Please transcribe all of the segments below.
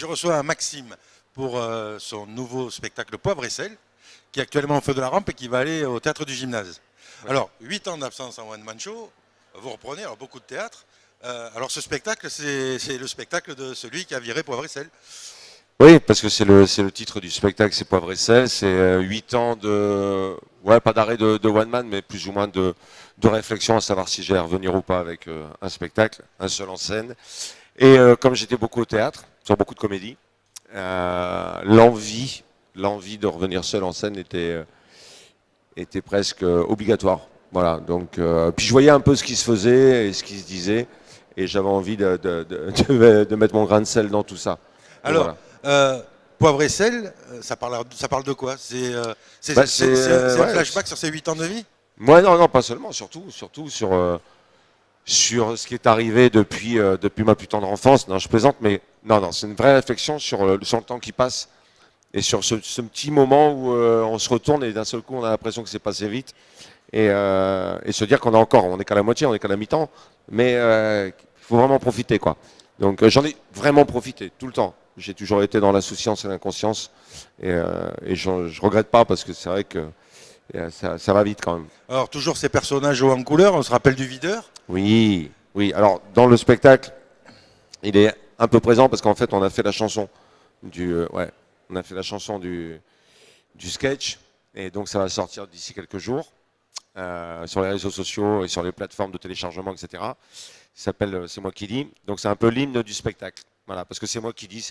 Je reçois un Maxime pour son nouveau spectacle Poivre et sel, qui est actuellement au feu de la rampe et qui va aller au théâtre du gymnase. Ouais. Alors, 8 ans d'absence en one-man show, vous reprenez alors beaucoup de théâtre. Alors ce spectacle, c'est le spectacle de celui qui a viré Poivre et sel. Oui, parce que c'est le titre du spectacle, c'est Poivre et sel, c'est 8 ans de, ouais, pas d'arrêt de one man, mais plus ou moins de réflexion à savoir si j'allais revenir ou pas avec un spectacle, un seul en scène. Et comme j'étais beaucoup au théâtre, sur beaucoup de comédies, l'envie de revenir seul en scène était presque obligatoire. Voilà, donc puis je voyais un peu ce qui se faisait et ce qui se disait, et j'avais envie de mettre mon grain de sel dans tout ça. Alors, voilà. Poivre et sel, ça parle de quoi? C'est un flashback sur ces 8 ans de vie? Ouais, non, pas seulement, surtout sur ce qui est arrivé depuis ma plus tendre enfance. Non, je plaisante, mais non, c'est une vraie réflexion sur le temps qui passe et sur ce petit moment où on se retourne et d'un seul coup on a l'impression que c'est passé vite et se dire on est qu'à la moitié, on est qu'à la mi-temps, mais il faut vraiment profiter, quoi. Donc j'en ai vraiment profité tout le temps. J'ai toujours été dans l'insouciance et l'inconscience et je regrette pas parce que c'est vrai que ça va vite quand même. Alors toujours ces personnages hauts en couleur, on se rappelle du videur? Oui. Alors dans le spectacle, il est un peu présent parce qu'en fait on a fait la chanson du sketch et donc ça va sortir d'ici quelques jours sur les réseaux sociaux et sur les plateformes de téléchargement, etc. Ça s'appelle C'est moi qui dis. Donc c'est un peu l'hymne du spectacle. Voilà, parce que c'est moi qui dis,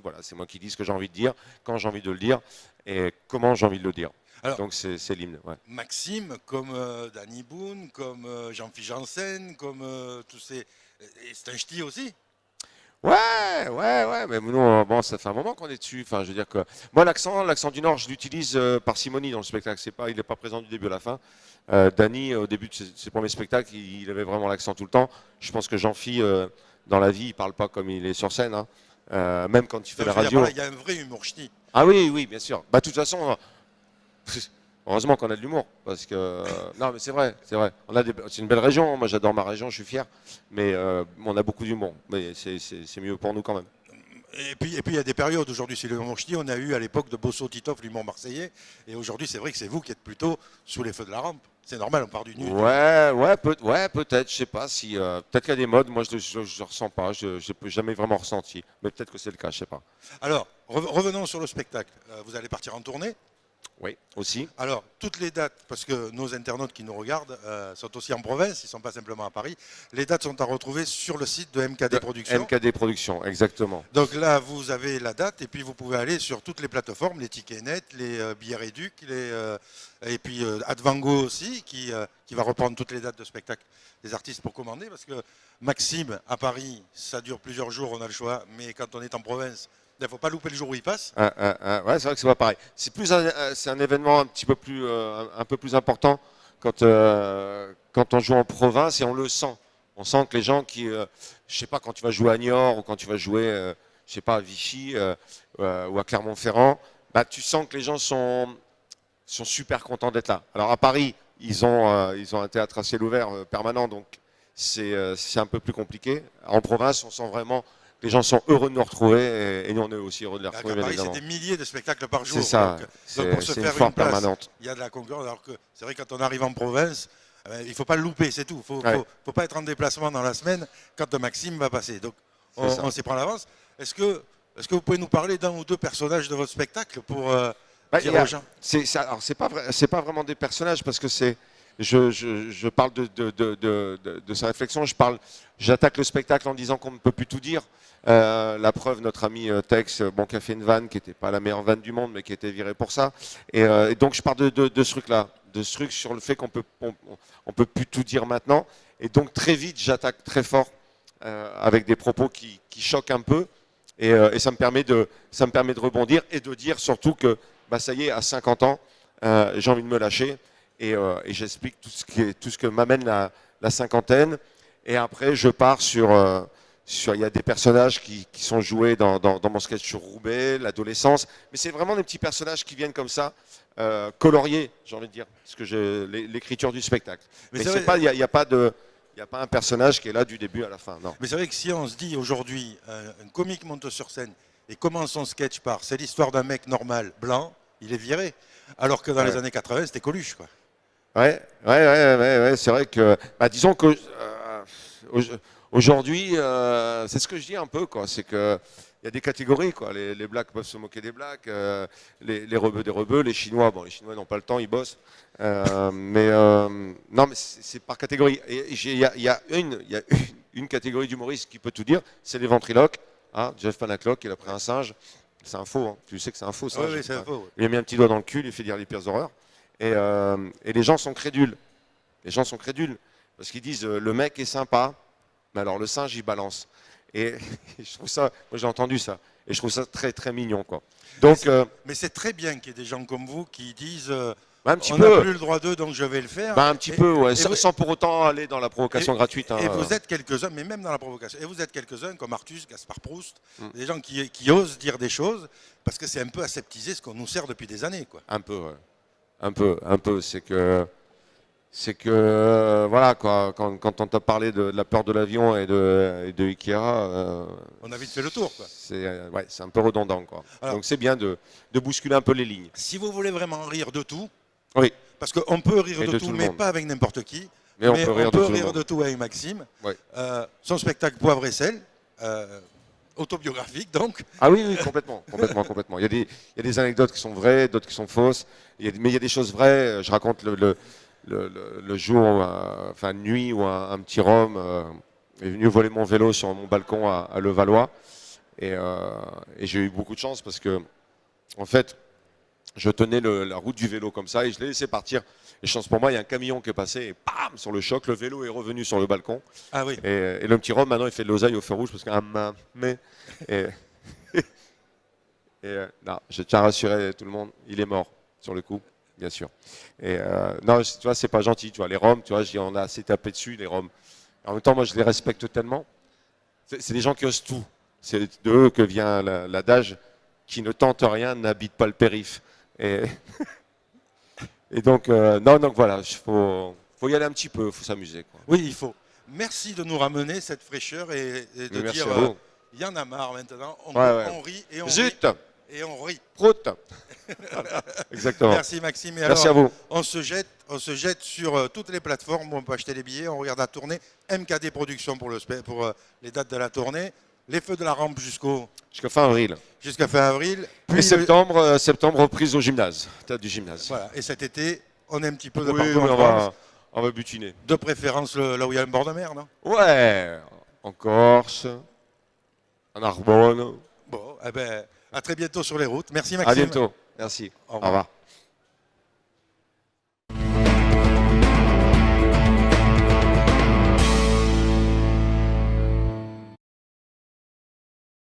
voilà, c'est moi qui dis ce que j'ai envie de dire, quand j'ai envie de le dire et comment j'ai envie de le dire. Alors, donc c'est l'hymne. Ouais. Maxime, comme Danny Boone, comme Jean-Philippe Janssen, comme tous ces... C'est un ch'ti aussi? Ouais, mais nous, bon, ça fait un moment qu'on est dessus. Enfin, je veux dire que moi, l'accent du Nord, je l'utilise parcimonie dans le spectacle. Il n'est pas présent du début à la fin. Danny, au début de ses premiers spectacles, il avait vraiment l'accent tout le temps. Je pense que Jean-Phi, dans la vie, il parle pas comme il est sur scène. Hein. Même quand il fait la radio. Il y a un vrai humour ch'ti. Ah oui, bien sûr. Bah, de toute façon, heureusement qu'on a de l'humour, parce que non, mais c'est vrai. C'est une belle région. Moi, j'adore ma région, je suis fier. Mais on a beaucoup d'humour. Mais c'est mieux pour nous quand même. Et puis il y a des périodes. Aujourd'hui, c'est l'humour ch'ti. On a eu à l'époque de Bosso Titoff l'humour marseillais. Et aujourd'hui, c'est vrai que c'est vous qui êtes plutôt sous les feux de la rampe. C'est normal, on part du nu. Ouais, peut-être. Je sais pas si. Peut-être qu'il y a des modes. Moi, je ne ressens pas. Je n'ai jamais vraiment ressenti. Mais peut-être que c'est le cas. Je sais pas. Alors, revenons sur le spectacle. Vous allez partir en tournée? Oui, aussi. Alors, toutes les dates, parce que nos internautes qui nous regardent sont aussi en province, ils ne sont pas simplement à Paris. Les dates sont à retrouver sur le site de MKD Productions. MKD Productions, exactement. Donc là, vous avez la date et puis vous pouvez aller sur toutes les plateformes, les tickets net, les billets réducs, et puis Advango aussi, qui va reprendre toutes les dates de spectacle des artistes pour commander. Parce que Maxime, à Paris, ça dure plusieurs jours, on a le choix. Mais quand on est en province, il ne faut pas louper le jour où il passe. Ouais, c'est vrai que c'est pas pareil. C'est un événement un petit peu plus, un peu plus important quand on joue en province et on le sent. On sent que les gens je sais pas, quand tu vas jouer à Niort ou quand tu vas jouer, je sais pas, à Vichy ou à Clermont-Ferrand, bah tu sens que les gens sont super contents d'être là. Alors à Paris, ils ont un théâtre à ciel ouvert permanent, donc c'est un peu plus compliqué. En province, on sent vraiment les gens sont heureux de nous retrouver et nous on est aussi heureux de les retrouver. À Paris, c'est des milliers de spectacles par jour. C'est ça. Donc pour se faire une place, permanente. Il y a de la concurrence. Alors que c'est vrai, quand on arrive en province, il ne faut pas le louper, c'est tout. Il ne faut pas être en déplacement dans la semaine quand Maxime va passer. Donc on s'y prend à l'avance. Est-ce que vous pouvez nous parler d'un ou deux personnages de votre spectacle pour dire aux gens? Alors c'est pas vraiment des personnages parce que c'est. Je parle de sa réflexion, j'attaque le spectacle en disant qu'on ne peut plus tout dire. La preuve, notre ami Tex, qui a fait une vanne qui n'était pas la meilleure vanne du monde, mais qui était virée pour ça. Et donc je parle de ce truc-là, de ce truc sur le fait qu'on peut plus tout dire maintenant. Et donc très vite, j'attaque très fort avec des propos qui choquent un peu. Et ça me permet de rebondir et de dire surtout que ça y est, à 50 ans, j'ai envie de me lâcher. Et j'explique tout ce que m'amène la cinquantaine. Et après, je pars sur il y a des personnages qui sont joués dans mon sketch sur Roubaix, l'adolescence. Mais c'est vraiment des petits personnages qui viennent comme ça, coloriés, j'ai envie de dire, parce que l'écriture du spectacle. Mais c'est pas, il n'y a pas un personnage qui est là du début à la fin. Non. Mais c'est vrai que si on se dit aujourd'hui, un comique monte sur scène et commence son sketch par c'est l'histoire d'un mec normal, blanc, il est viré. Alors que dans les années 80, c'était Coluche, quoi. Ouais, c'est vrai que, bah, disons que aujourd'hui, c'est ce que je dis un peu, quoi. C'est que il y a des catégories, quoi. Les blacks peuvent se moquer des blacks, les rebeux des rebeux, les Chinois, bon, les Chinois n'ont pas le temps, ils bossent. Non, mais c'est par catégorie. Et il y a une catégorie d'humoristes qui peut tout dire, c'est les ventriloques. Hein, Jeff Panaclock, il a pris un singe. C'est un faux, hein. Tu sais que c'est un faux singe. Oui, c'est un faux. Il a mis un petit doigt dans le cul, il fait dire les pires horreurs. Et les gens sont crédules. Les gens sont crédules. Parce qu'ils disent le mec est sympa, mais alors le singe il balance. Et je trouve ça, moi j'ai entendu ça, et je trouve ça très très mignon, quoi. Donc, mais c'est très bien qu'il y ait des gens comme vous qui disent un petit on peu, n'a plus le droit d'eux, donc je vais le faire. un petit peu, ouais, et sans pour autant aller dans la provocation gratuite. Hein, et vous êtes quelques-uns, mais même dans la provocation, et vous êtes quelques-uns comme Artus, Gaspard Proust, des gens qui osent dire des choses, parce que c'est un peu aseptisé ce qu'on nous sert depuis des années, quoi. Un peu, ouais. Un peu. C'est que voilà, quoi, quand on t'a parlé de la peur de l'avion et de Ikea, on a vite fait le tour, quoi. C'est un peu redondant, quoi. Alors, donc c'est bien de bousculer un peu les lignes. Si vous voulez vraiment rire de tout, oui, parce qu'on peut rire de tout, mais monde. pas avec n'importe qui, mais on peut rire de tout avec Maxime. Oui. Son spectacle Poivre et sel, autobiographique donc. Ah oui, complètement. Il y a des anecdotes qui sont vraies, d'autres qui sont fausses, mais il y a des choses vraies. Je raconte le jour, enfin nuit où un petit Rome est venu voler mon vélo sur mon balcon à Levallois, et j'ai eu beaucoup de chance parce que en fait je tenais la route du vélo comme ça et je l'ai laissé partir. Et chance pour moi, il y a un camion qui est passé et bam, sur le choc, le vélo est revenu sur le balcon. Ah oui. Et le petit Rome maintenant il fait de l'oseille au feu rouge parce qu'un non, je tiens à rassurer tout le monde, il est mort sur le coup. Bien sûr. Et non, tu vois, c'est pas gentil. Tu vois, les Roms, tu vois, on a assez tapé dessus, les Roms. En même temps, moi, je les respecte tellement. C'est des gens qui osent tout. C'est de eux que vient l'adage qui ne tente rien n'habite pas le périph. Et donc, donc voilà, faut y aller un petit peu, faut s'amuser, quoi. Oui, il faut. Merci de nous ramener cette fraîcheur et de merci dire, il y en a marre maintenant. On rit et on Zut. rit. Et on rit. Prout. Voilà. Exactement. Merci Maxime. Et merci alors, à vous. On se jette sur toutes les plateformes où on peut acheter les billets. On regarde la tournée. MKD Productions pour les dates de la tournée. Les Feux de la Rampe jusqu'à fin avril. Jusqu'à fin avril. Puis et septembre, reprise au gymnase. Théâtre du gymnase. Voilà. Et cet été, on est un petit peu de partout en France. On va butiner. De préférence là où il y a un bord de mer, non? Ouais. En Corse, en Narbonne. Bon, eh ben, à très bientôt sur les routes. Merci Maxime. À bientôt. Merci. Au revoir.